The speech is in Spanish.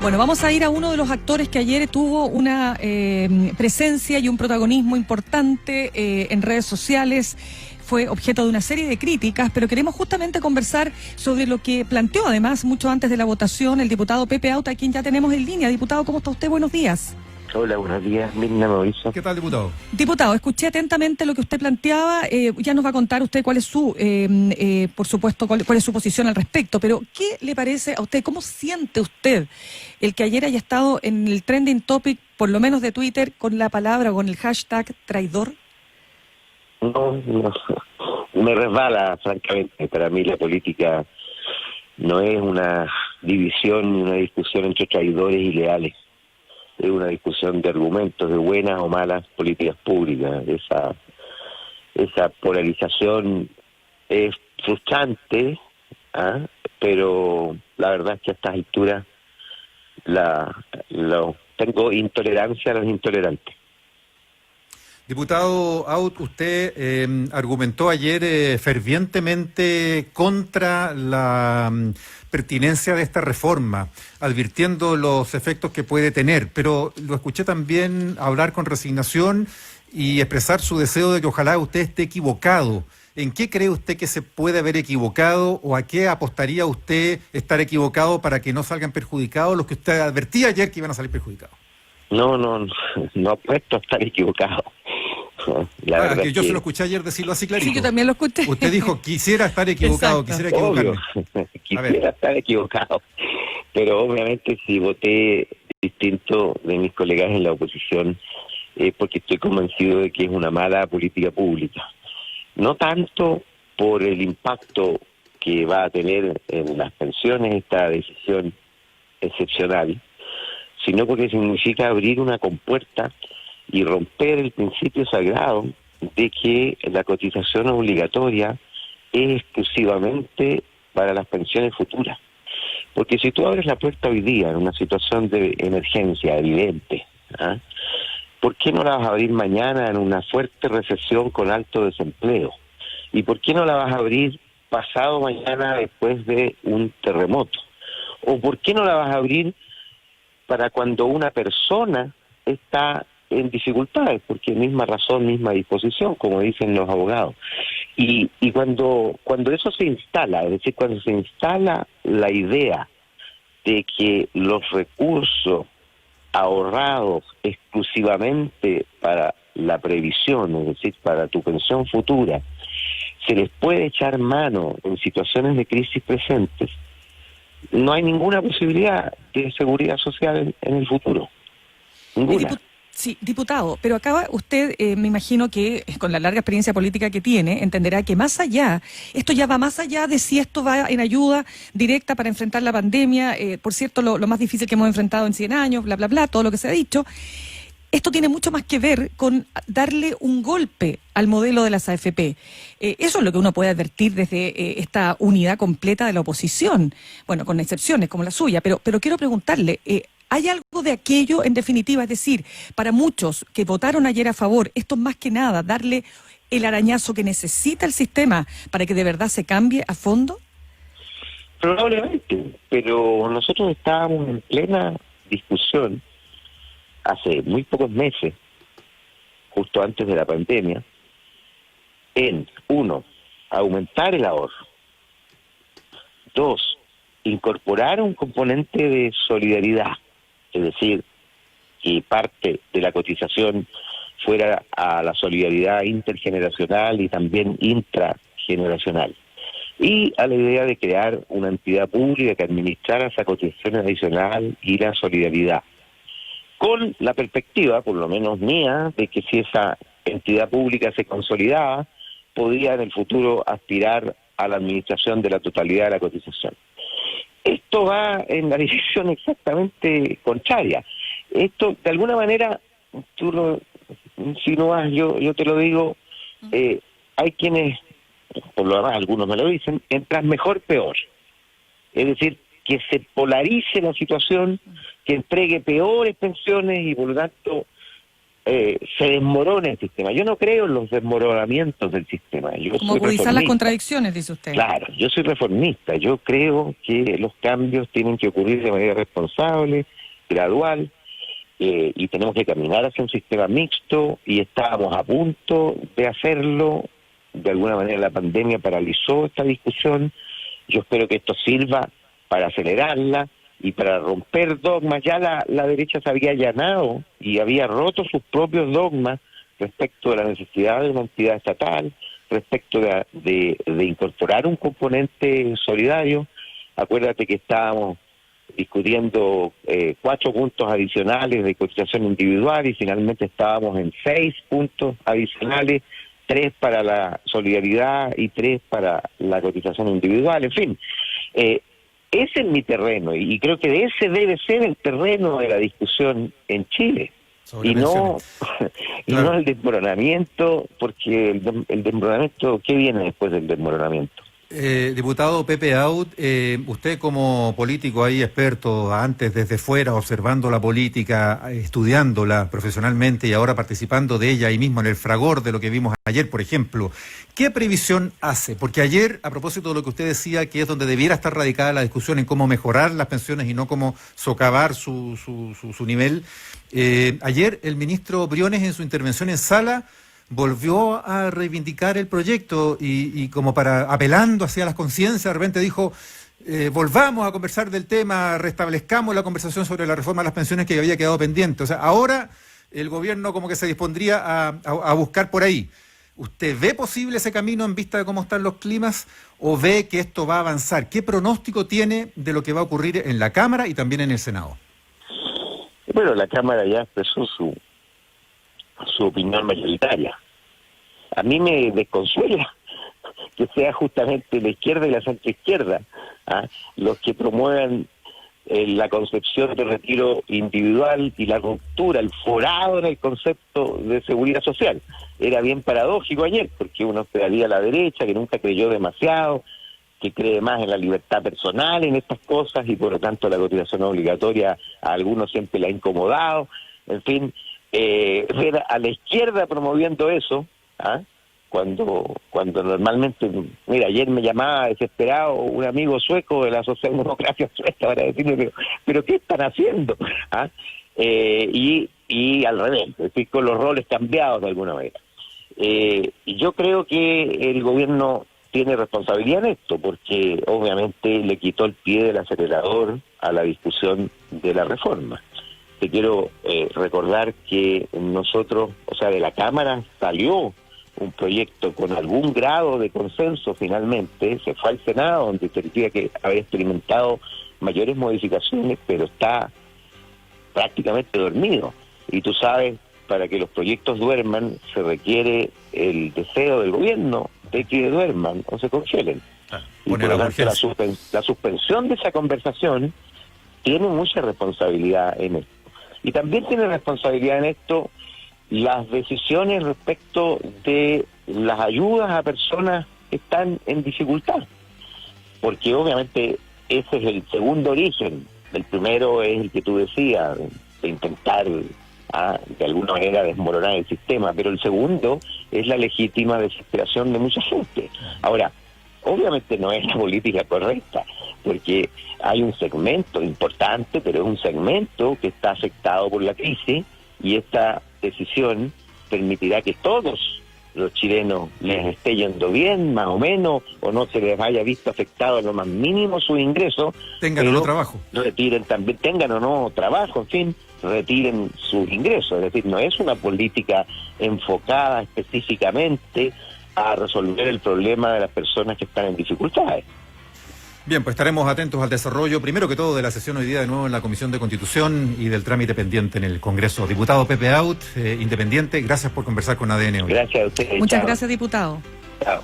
Bueno, vamos a ir a uno de los actores que ayer tuvo una presencia y un protagonismo importante en redes sociales. Fue objeto de una serie de críticas, pero queremos justamente conversar sobre lo que planteó además mucho antes de la votación el diputado Pepe Auta, a quien ya tenemos en línea. Diputado, ¿cómo está usted? Buenos días. Hola, buenos días, Mirna Mauricio. ¿Qué tal, diputado? Diputado, escuché atentamente lo que usted planteaba, ya nos va a contar usted cuál es su, por supuesto, cuál es su posición al respecto, pero ¿qué le parece a usted, cómo siente usted el que ayer haya estado en el trending topic, por lo menos de Twitter, con la palabra, con el hashtag traidor? No, me resbala, francamente. Para mí la política no es una división ni una discusión entre traidores y leales. Es una discusión de argumentos, de buenas o malas políticas públicas. Esa polarización es frustrante, pero la verdad es que a estas alturas tengo intolerancia a los intolerantes. Diputado Aut, usted argumentó ayer fervientemente contra la pertinencia de esta reforma, advirtiendo los efectos que puede tener, pero lo escuché también hablar con resignación y expresar su deseo de que ojalá usted esté equivocado. ¿En qué cree usted que se puede haber equivocado o a qué apostaría usted estar equivocado para que no salgan perjudicados los que usted advertía ayer que iban a salir perjudicados? No apuesto a estar equivocado. La verdad que yo se lo escuché ayer decirlo así clarito. Sí, yo también lo escuché. Usted dijo, quisiera estar equivocado, quisiera equivocarme. Quisiera estar equivocado, pero obviamente si voté distinto de mis colegas en la oposición es porque estoy convencido de que es una mala política pública. No tanto por el impacto que va a tener en las pensiones esta decisión excepcional, sino porque significa abrir una compuerta y romper el principio sagrado de que la cotización obligatoria es exclusivamente para las pensiones futuras. Porque si tú abres la puerta hoy día en una situación de emergencia evidente, ¿por qué no la vas a abrir mañana en una fuerte recesión con alto desempleo? ¿Y por qué no la vas a abrir pasado mañana después de un terremoto? ¿O por qué no la vas a abrir para cuando una persona está en dificultades, porque misma razón, misma disposición, como dicen los abogados? Y cuando eso se instala, es decir, cuando se instala la idea de que los recursos ahorrados exclusivamente para la previsión, es decir, para tu pensión futura, se les puede echar mano en situaciones de crisis presentes, no hay ninguna posibilidad de seguridad social en el futuro. Ninguna. Sí, diputado, pero acá usted, me imagino que con la larga experiencia política que tiene, entenderá que más allá, esto ya va más allá de si esto va en ayuda directa para enfrentar la pandemia, por cierto, lo más difícil que hemos enfrentado en 100 años, bla, bla, bla, todo lo que se ha dicho. Esto tiene mucho más que ver con darle un golpe al modelo de las AFP. Eso es lo que uno puede advertir desde esta unidad completa de la oposición, bueno, con excepciones como la suya, pero quiero preguntarle, ¿hay algo de aquello en definitiva? Es decir, para muchos que votaron ayer a favor, esto es más que nada darle el arañazo que necesita el sistema para que de verdad se cambie a fondo. Probablemente, pero nosotros estábamos en plena discusión hace muy pocos meses, justo antes de la pandemia, en, 1, aumentar el ahorro, 2, incorporar un componente de solidaridad, es decir, que parte de la cotización fuera a la solidaridad intergeneracional y también intrageneracional, y a la idea de crear una entidad pública que administrara esa cotización adicional y la solidaridad, con la perspectiva, por lo menos mía, de que si esa entidad pública se consolidaba, podría en el futuro aspirar a la administración de la totalidad de la cotización. Esto va en la dirección exactamente contraria. Esto, de alguna manera, si no vas, yo te lo digo, hay quienes, por lo demás algunos me lo dicen, entras mejor, peor. Es decir, que se polarice la situación, que entregue peores pensiones y por lo tanto se desmorona el sistema. Yo no creo en los desmoronamientos del sistema. Yo como soy agudizar las reformista. contradicciones, dice usted. Claro, yo soy reformista. Yo creo que los cambios tienen que ocurrir de manera responsable, gradual, y tenemos que caminar hacia un sistema mixto, y estábamos a punto de hacerlo. De alguna manera la pandemia paralizó esta discusión. Yo espero que esto sirva para acelerarla y para romper dogmas. Ya la derecha se había allanado y había roto sus propios dogmas respecto de la necesidad de una entidad estatal, respecto de incorporar un componente solidario. Acuérdate que estábamos discutiendo 4 puntos adicionales de cotización individual y finalmente estábamos en 6 puntos adicionales, 3 para la solidaridad y 3 para la cotización individual. En fin, ese es mi terreno y creo que ese debe ser el terreno de la discusión en Chile. Y no el desmoronamiento, porque el desmoronamiento, ¿qué viene después del desmoronamiento? Diputado Pepe Out, usted como político ahí experto, antes desde fuera, observando la política, estudiándola profesionalmente y ahora participando de ella ahí mismo en el fragor de lo que vimos ayer, por ejemplo, ¿qué previsión hace? Porque ayer, a propósito de lo que usted decía, que es donde debiera estar radicada la discusión en cómo mejorar las pensiones y no cómo socavar su nivel, ayer el ministro Briones en su intervención en sala volvió a reivindicar el proyecto y como para apelando hacia las conciencias, de repente dijo, volvamos a conversar del tema, restablezcamos la conversación sobre la reforma de las pensiones que había quedado pendiente. O sea, ahora el gobierno como que se dispondría a buscar por ahí. ¿Usted ve posible ese camino en vista de cómo están los climas o ve que esto va a avanzar? ¿Qué pronóstico tiene de lo que va a ocurrir en la Cámara y también en el Senado? Bueno, la Cámara ya expresó su opinión mayoritaria. A mí me desconsuela que sea justamente la izquierda y la centroizquierda los que promuevan la concepción de retiro individual y la ruptura, el forado en el concepto de seguridad social. Era bien paradójico ayer, porque uno esperaría a la derecha, que nunca creyó demasiado, que cree más en la libertad personal, en estas cosas, y por lo tanto la cotización obligatoria a algunos siempre le ha incomodado. En fin, ver a la izquierda promoviendo eso, cuando normalmente, mira, ayer me llamaba desesperado un amigo sueco de la socialdemocracia sueca para decirme, pero ¿qué están haciendo? Y al revés, es decir, con los roles cambiados de alguna manera. Y yo creo que el gobierno tiene responsabilidad en esto, porque obviamente le quitó el pie del acelerador a la discusión de la reforma. Te quiero recordar que nosotros, o sea, de la Cámara salió un proyecto con algún grado de consenso finalmente, se fue al Senado, donde tendría que haber experimentado mayores modificaciones, pero está prácticamente dormido. Y tú sabes, para que los proyectos duerman, se requiere el deseo del gobierno de que duerman o se congelen. Y por lo tanto, la suspensión de esa conversación tiene mucha responsabilidad en esto. Y también tiene responsabilidad en esto las decisiones respecto de las ayudas a personas que están en dificultad. Porque obviamente ese es el segundo origen. El primero es el que tú decías, de intentar de alguna manera desmoronar el sistema, pero el segundo es la legítima desesperación de mucha gente. Ahora, obviamente no es la política correcta, porque hay un segmento importante, pero es un segmento que está afectado por la crisis, y esta decisión permitirá que todos los chilenos les esté yendo bien, más o menos, o no se les haya visto afectado en lo más mínimo su ingreso. Tengan o no trabajo. Retiren también, tengan o no trabajo, en fin, retiren sus ingresos. Es decir, no es una política enfocada específicamente a resolver el problema de las personas que están en dificultades. Bien, pues estaremos atentos al desarrollo, primero que todo, de la sesión hoy día de nuevo en la Comisión de Constitución y del trámite pendiente en el Congreso. Diputado Pepe Out, independiente, gracias por conversar con ADN hoy. Gracias a ustedes. Muchas chao. gracias, diputado. Chao.